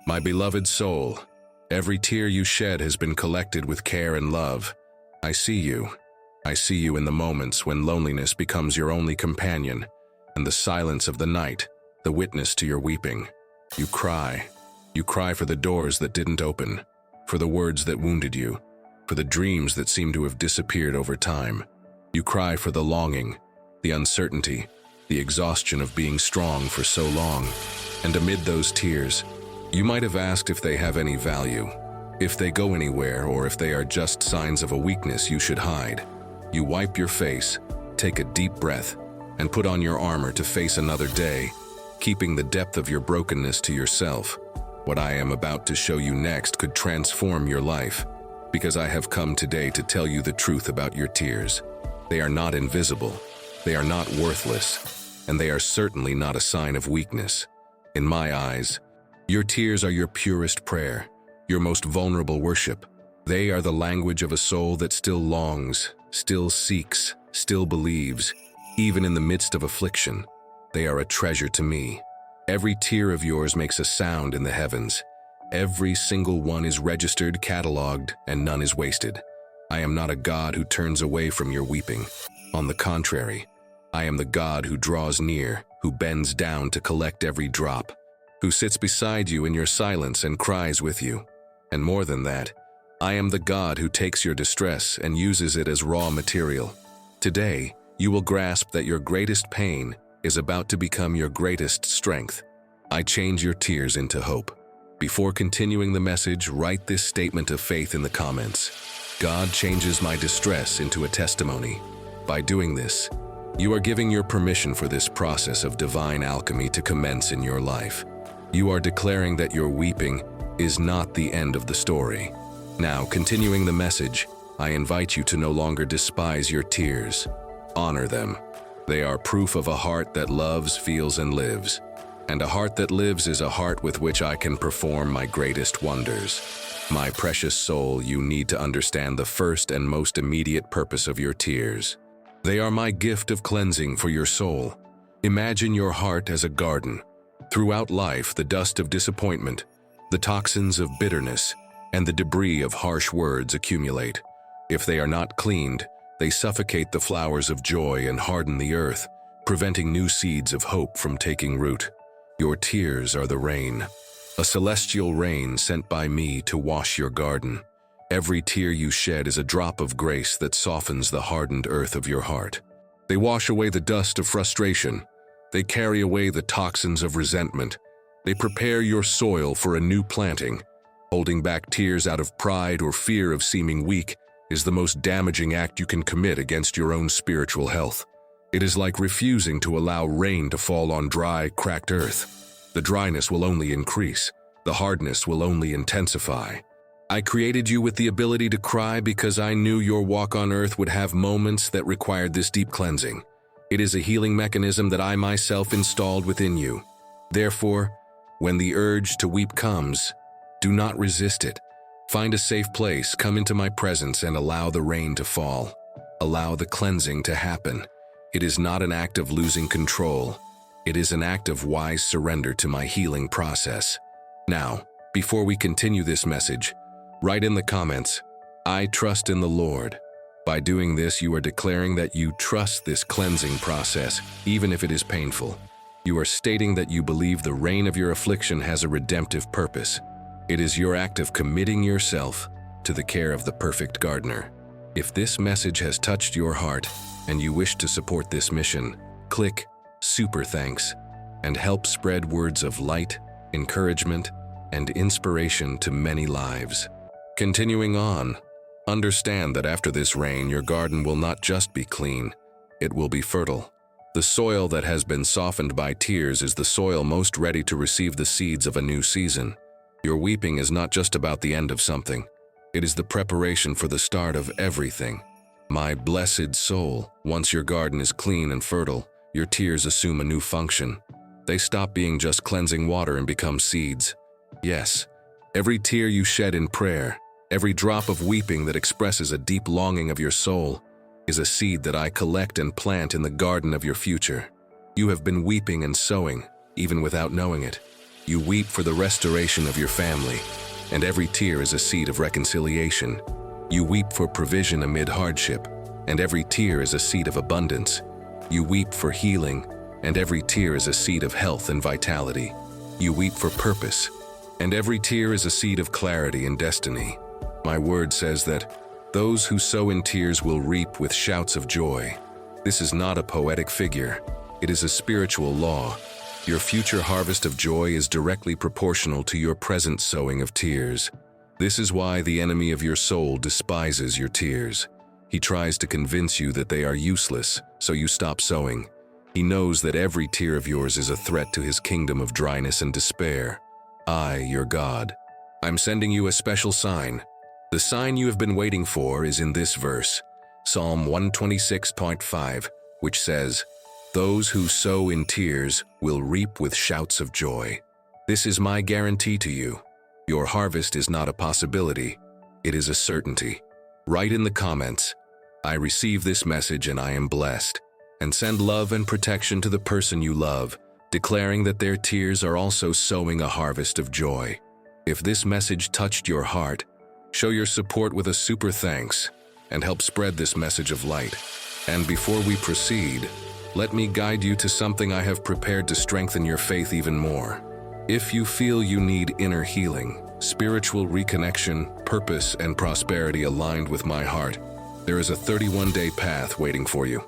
My beloved soul, every tear you shed has been collected with care and love. I see you. I see you in the moments when loneliness becomes your only companion, and the silence of the night, the witness to your weeping. You cry. You cry for the doors that didn't open, for the words that wounded you, for the dreams that seem to have disappeared over time. You cry for the longing, the uncertainty, the exhaustion of being strong for so long. And amid those tears, you might have asked if they have any value, if they go anywhere, or if they are just signs of a weakness you should hide. You wipe your face, take a deep breath, and put on your armor to face another day, keeping the depth of your brokenness to yourself. What I am about to show you next could transform your life, because I have come today to tell you the truth about your tears. They are not invisible, they are not worthless, and they are certainly not a sign of weakness. In my eyes, your tears are your purest prayer, your most vulnerable worship. They are the language of a soul that still longs, still seeks, still believes, even in the midst of affliction. They are a treasure to me. Every tear of yours makes a sound in the heavens. Every single one is registered, cataloged, and none is wasted. I am not a God who turns away from your weeping. On the contrary, I am the God who draws near, who bends down to collect every drop, who sits beside you in your silence and cries with you. And more than that, I am the God who takes your distress and uses it as raw material. Today, you will grasp that your greatest pain is about to become your greatest strength. I change your tears into hope. Before continuing the message, write this statement of faith in the comments. God changes my distress into a testimony. By doing this, you are giving your permission for this process of divine alchemy to commence in your life. You are declaring that your weeping is not the end of the story. Now, continuing the message, I invite you to no longer despise your tears. Honor them. They are proof of a heart that loves, feels, and lives. And a heart that lives is a heart with which I can perform my greatest wonders. My precious soul, you need to understand the first and most immediate purpose of your tears. They are my gift of cleansing for your soul. Imagine your heart as a garden. Throughout life, the dust of disappointment, the toxins of bitterness, and the debris of harsh words accumulate. If they are not cleaned, they suffocate the flowers of joy and harden the earth, preventing new seeds of hope from taking root. Your tears are the rain, a celestial rain sent by me to wash your garden. Every tear you shed is a drop of grace that softens the hardened earth of your heart. They wash away the dust of frustration. They carry away the toxins of resentment. They prepare your soil for a new planting. Holding back tears out of pride or fear of seeming weak is the most damaging act you can commit against your own spiritual health. It is like refusing to allow rain to fall on dry, cracked earth. The dryness will only increase. The hardness will only intensify. I created you with the ability to cry because I knew your walk on earth would have moments that required this deep cleansing. It is a healing mechanism that I myself installed within you. Therefore, when the urge to weep comes, do not resist it. Find a safe place, come into my presence, and allow the rain to fall. Allow the cleansing to happen. It is not an act of losing control. It is an act of wise surrender to my healing process. Now, before we continue this message, write in the comments, I trust in the Lord. By doing this, you are declaring that you trust this cleansing process, even if it is painful. You are stating that you believe the rain of your affliction has a redemptive purpose. It is your act of committing yourself to the care of the perfect gardener. If this message has touched your heart and you wish to support this mission, click Super Thanks and help spread words of light, encouragement, and inspiration to many lives. Continuing on, understand that after this rain, your garden will not just be clean, it will be fertile. The soil that has been softened by tears is the soil most ready to receive the seeds of a new season. Your weeping is not just about the end of something. It is the preparation for the start of everything. My blessed soul, once your garden is clean and fertile, your tears assume a new function. They stop being just cleansing water and become seeds. Yes, every tear you shed in prayer, every drop of weeping that expresses a deep longing of your soul, is a seed that I collect and plant in the garden of your future. You have been weeping and sowing, even without knowing it. You weep for the restoration of your family, and every tear is a seed of reconciliation. You weep for provision amid hardship, and every tear is a seed of abundance. You weep for healing, and every tear is a seed of health and vitality. You weep for purpose, and every tear is a seed of clarity and destiny. My word says that those who sow in tears will reap with shouts of joy. This is not a poetic figure. It is a spiritual law. Your future harvest of joy is directly proportional to your present sowing of tears. This is why the enemy of your soul despises your tears. He tries to convince you that they are useless, so you stop sowing. He knows that every tear of yours is a threat to his kingdom of dryness and despair. I, your God, I'm sending you a special sign. The sign you have been waiting for is in this verse, Psalm 126.5, which says, "Those who sow in tears will reap with shouts of joy." This is my guarantee to you. Your harvest is not a possibility, it is a certainty. Write in the comments, "I receive this message and I am blessed," and send love and protection to the person you love, declaring that their tears are also sowing a harvest of joy. If this message touched your heart, show your support with a super thanks and help spread this message of light. And before we proceed, let me guide you to something I have prepared to strengthen your faith even more. If you feel you need inner healing, spiritual reconnection, purpose, and prosperity aligned with my heart, there is a 31-day path waiting for you.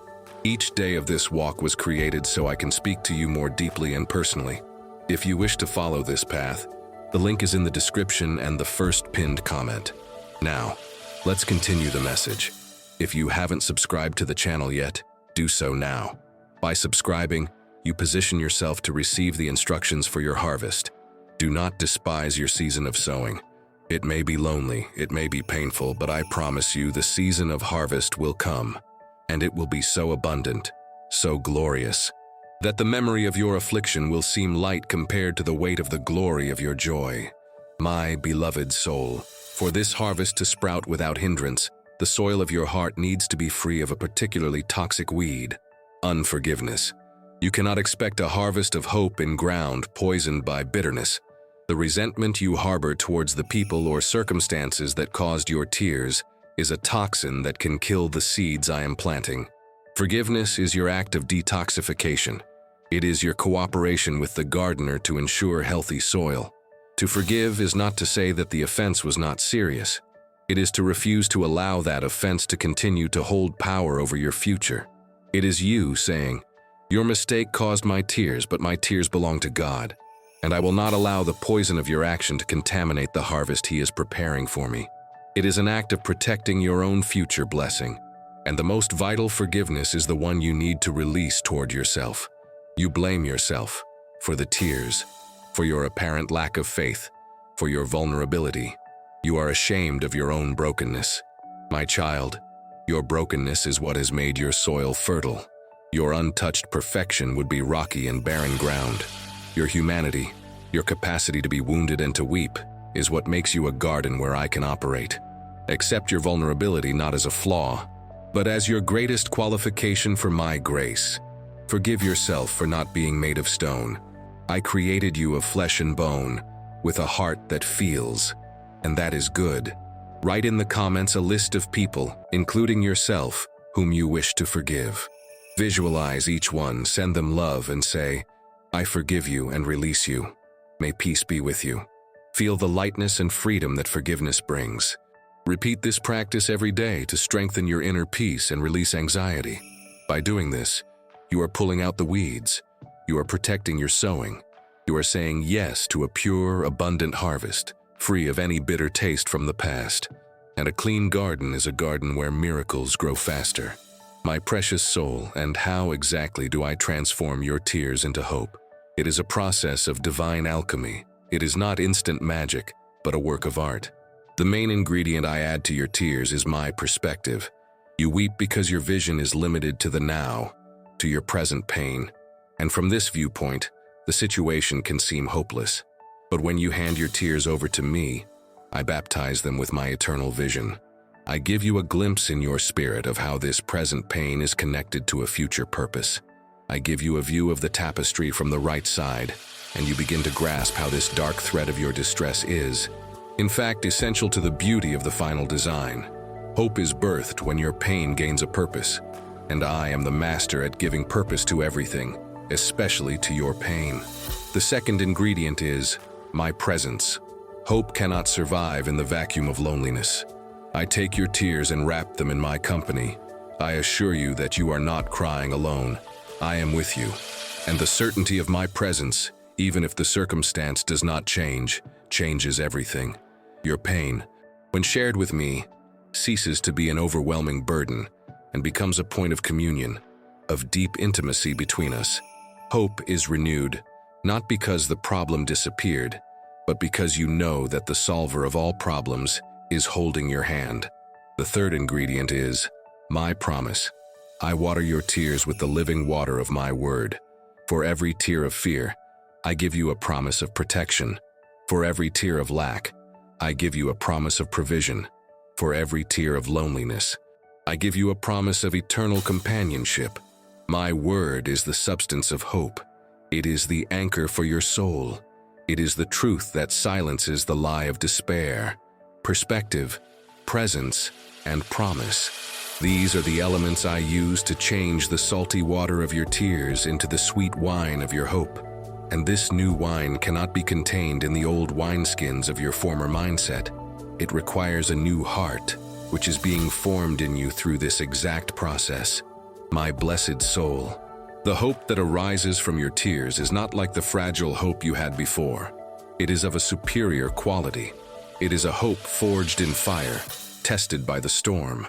Each day of this walk was created so I can speak to you more deeply and personally. If you wish to follow this path, the link is in the description and the first pinned comment. Now, let's continue the message. If you haven't subscribed to the channel yet, do so now. By subscribing, you position yourself to receive the instructions for your harvest. Do not despise your season of sowing. It may be lonely, it may be painful, but I promise you the season of harvest will come, and it will be so abundant, so glorious, that the memory of your affliction will seem light compared to the weight of the glory of your joy. My beloved soul, for this harvest to sprout without hindrance, the soil of your heart needs to be free of a particularly toxic weed, unforgiveness. You cannot expect a harvest of hope in ground poisoned by bitterness. The resentment you harbor towards the people or circumstances that caused your tears is a toxin that can kill the seeds I am planting. Forgiveness is your act of detoxification. It is your cooperation with the gardener to ensure healthy soil. To forgive is not to say that the offense was not serious. It is to refuse to allow that offense to continue to hold power over your future. It is you saying, "Your mistake caused my tears, but my tears belong to God, and I will not allow the poison of your action to contaminate the harvest He is preparing for me." It is an act of protecting your own future blessing, and the most vital forgiveness is the one you need to release toward yourself. You blame yourself for the tears, for your apparent lack of faith, for your vulnerability. You are ashamed of your own brokenness. My child, your brokenness is what has made your soil fertile. Your untouched perfection would be rocky and barren ground. Your humanity, your capacity to be wounded and to weep, is what makes you a garden where I can operate. Accept your vulnerability not as a flaw, but as your greatest qualification for my grace. Forgive yourself for not being made of stone. I created you of flesh and bone, with a heart that feels, and that is good. Write in the comments a list of people, including yourself, whom you wish to forgive. Visualize each one, send them love, and say, "I forgive you and release you. May peace be with you." Feel the lightness and freedom that forgiveness brings. Repeat this practice every day to strengthen your inner peace and release anxiety. By doing this, you are pulling out the weeds. You are protecting your sowing. You are saying yes to a pure, abundant harvest, free of any bitter taste from the past. And a clean garden is a garden where miracles grow faster. My precious soul, and how exactly do I transform your tears into hope? It is a process of divine alchemy. It is not instant magic, but a work of art. The main ingredient I add to your tears is my perspective. You weep because your vision is limited to the now, to your present pain. And from this viewpoint, the situation can seem hopeless. But when you hand your tears over to me, I baptize them with my eternal vision. I give you a glimpse in your spirit of how this present pain is connected to a future purpose. I give you a view of the tapestry from the right side, and you begin to grasp how this dark thread of your distress is, in fact, essential to the beauty of the final design. Hope is birthed when your pain gains a purpose, and I am the master at giving purpose to everything, especially to your pain. The second ingredient is my presence. Hope cannot survive in the vacuum of loneliness. I take your tears and wrap them in my company. I assure you that you are not crying alone. I am with you. And the certainty of my presence, even if the circumstance does not change, changes everything. Your pain, when shared with me, ceases to be an overwhelming burden and becomes a point of communion, of deep intimacy between us. Hope is renewed, not because the problem disappeared, but because you know that the solver of all problems is holding your hand. The third ingredient is my promise. I water your tears with the living water of my word. For every tear of fear, I give you a promise of protection. For every tear of lack, I give you a promise of provision. For every tear of loneliness, I give you a promise of eternal companionship. My word is the substance of hope. It is the anchor for your soul. It is the truth that silences the lie of despair. Perspective, presence, and promise. These are the elements I use to change the salty water of your tears into the sweet wine of your hope. And this new wine cannot be contained in the old wineskins of your former mindset. It requires a new heart, which is being formed in you through this exact process. My blessed soul, the hope that arises from your tears is not like the fragile hope you had before. It is of a superior quality. It is a hope forged in fire, tested by the storm.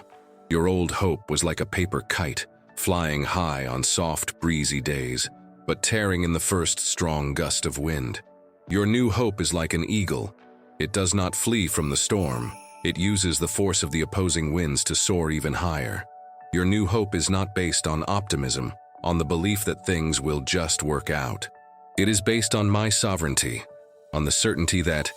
Your old hope was like a paper kite, flying high on soft, breezy days, but tearing in the first strong gust of wind. Your new hope is like an eagle. It does not flee from the storm. It uses the force of the opposing winds to soar even higher. Your new hope is not based on optimism, on the belief that things will just work out. It is based on my sovereignty, on the certainty that,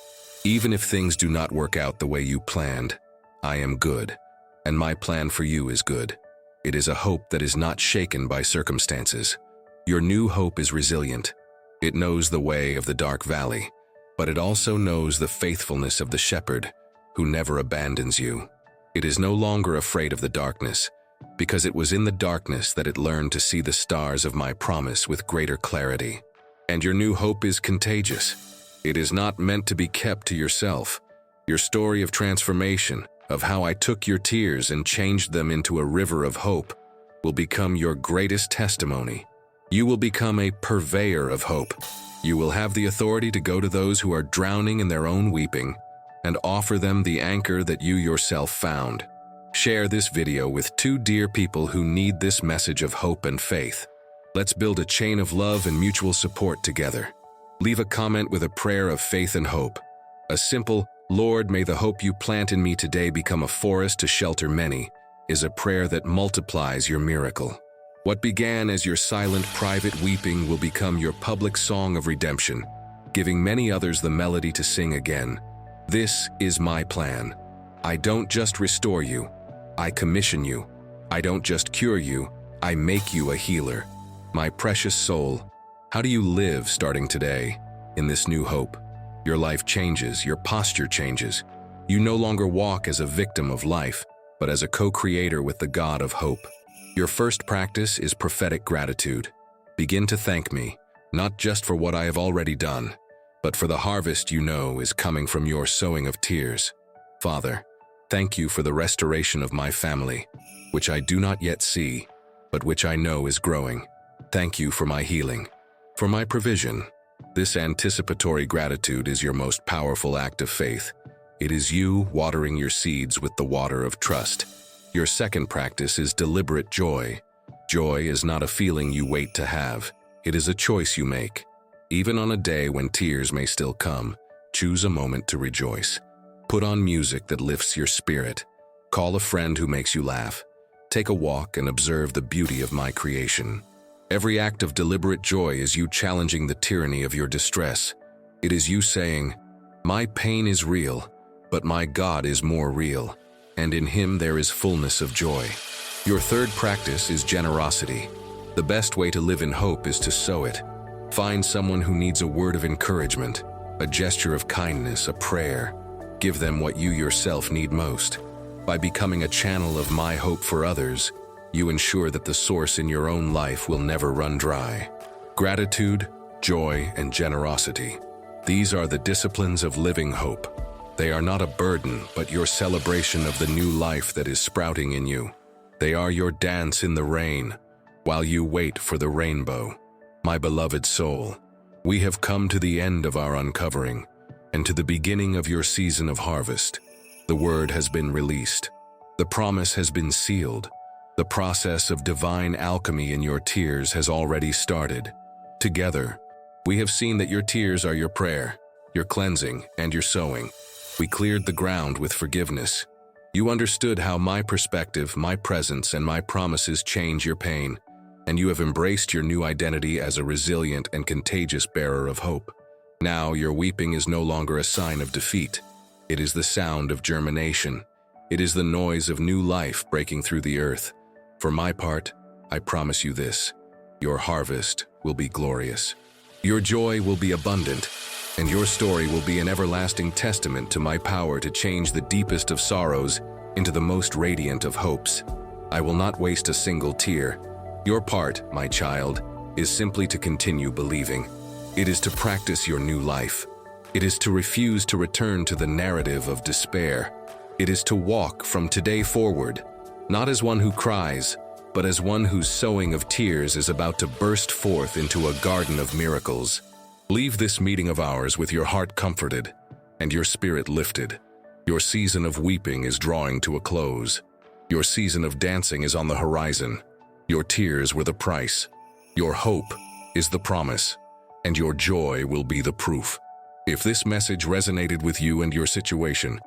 even if things do not work out the way you planned, I am good, and my plan for you is good. It is a hope that is not shaken by circumstances. Your new hope is resilient. It knows the way of the dark valley, but it also knows the faithfulness of the shepherd who never abandons you. It is no longer afraid of the darkness, because it was in the darkness that it learned to see the stars of my promise with greater clarity. And your new hope is contagious. It is not meant to be kept to yourself. Your story of transformation, of how I took your tears and changed them into a river of hope, will become your greatest testimony. You will become a purveyor of hope. You will have the authority to go to those who are drowning in their own weeping and offer them the anchor that you yourself found. Share this video with 2 dear people who need this message of hope and faith. Let's build a chain of love and mutual support together. Leave a comment with a prayer of faith and hope. A simple, "Lord, may the hope you plant in me today become a forest to shelter many," is a prayer that multiplies your miracle. What began as your silent, private weeping will become your public song of redemption, giving many others the melody to sing again. This is my plan. I don't just restore you, I commission you. I don't just cure you, I make you a healer. My precious soul, how do you live starting today in this new hope? Your life changes, your posture changes. You no longer walk as a victim of life, but as a co-creator with the God of hope. Your first practice is prophetic gratitude. Begin to thank me, not just for what I have already done, but for the harvest you know is coming from your sowing of tears. Father, thank you for the restoration of my family, which I do not yet see, but which I know is growing. Thank you for my healing, for my provision. This anticipatory gratitude is your most powerful act of faith. It is you watering your seeds with the water of trust. Your second practice is deliberate joy. Joy is not a feeling you wait to have. It is a choice you make. Even on a day when tears may still come, choose a moment to rejoice. Put on music that lifts your spirit. Call a friend who makes you laugh. Take a walk and observe the beauty of my creation. Every act of deliberate joy is you challenging the tyranny of your distress. It is you saying, "My pain is real, but my God is more real, and in him there is fullness of joy." Your third practice is generosity. The best way to live in hope is to sow it. Find someone who needs a word of encouragement, a gesture of kindness, a prayer. Give them what you yourself need most. By becoming a channel of my hope for others, you ensure that the source in your own life will never run dry. Gratitude, joy, and generosity. These are the disciplines of living hope. They are not a burden, but your celebration of the new life that is sprouting in you. They are your dance in the rain, while you wait for the rainbow. My beloved soul, we have come to the end of our uncovering, and to the beginning of your season of harvest. The word has been released. The promise has been sealed. The process of divine alchemy in your tears has already started. Together, we have seen that your tears are your prayer, your cleansing, and your sowing. We cleared the ground with forgiveness. You understood how my perspective, my presence, and my promises change your pain, and you have embraced your new identity as a resilient and contagious bearer of hope. Now your weeping is no longer a sign of defeat. It is the sound of germination. It is the noise of new life breaking through the earth. For my part, I promise you this: your harvest will be glorious. Your joy will be abundant, and your story will be an everlasting testament to my power to change the deepest of sorrows into the most radiant of hopes. I will not waste a single tear. Your part, my child, is simply to continue believing. It is to practice your new life. It is to refuse to return to the narrative of despair. It is to walk from today forward, not as one who cries, but as one whose sowing of tears is about to burst forth into a garden of miracles. Leave this meeting of ours with your heart comforted and your spirit lifted. Your season of weeping is drawing to a close. Your season of dancing is on the horizon. Your tears were the price. Your hope is the promise, and your joy will be the proof. If this message resonated with you and your situation,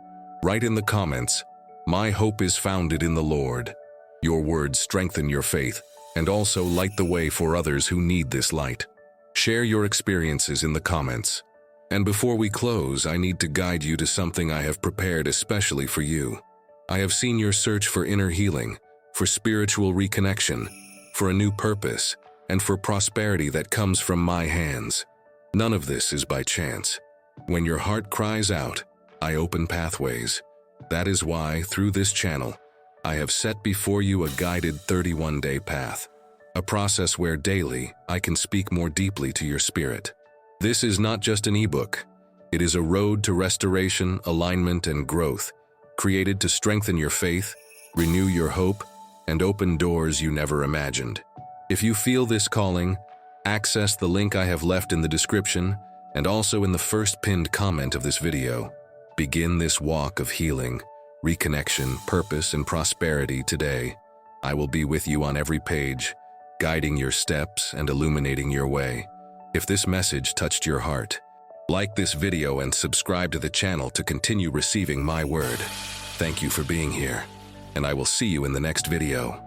write in the comments, "My hope is founded in the Lord." Your words strengthen your faith and also light the way for others who need this light. Share your experiences in the comments. And before we close, I need to guide you to something I have prepared especially for you. I have seen your search for inner healing, for spiritual reconnection, for a new purpose, and for prosperity that comes from my hands. None of this is by chance. When your heart cries out, I open pathways. That is why, through this channel, I have set before you a guided 31-day path, a process where daily I can speak more deeply to your spirit. This is not just an ebook. It is a road to restoration, alignment, and growth, created to strengthen your faith, renew your hope, and open doors you never imagined. If you feel this calling, access the link I have left in the description and also in the first pinned comment of this video. Begin this walk of healing, reconnection, purpose, and prosperity today. I will be with you on every page, guiding your steps and illuminating your way. If this message touched your heart, like this video and subscribe to the channel to continue receiving my word. Thank you for being here, and I will see you in the next video.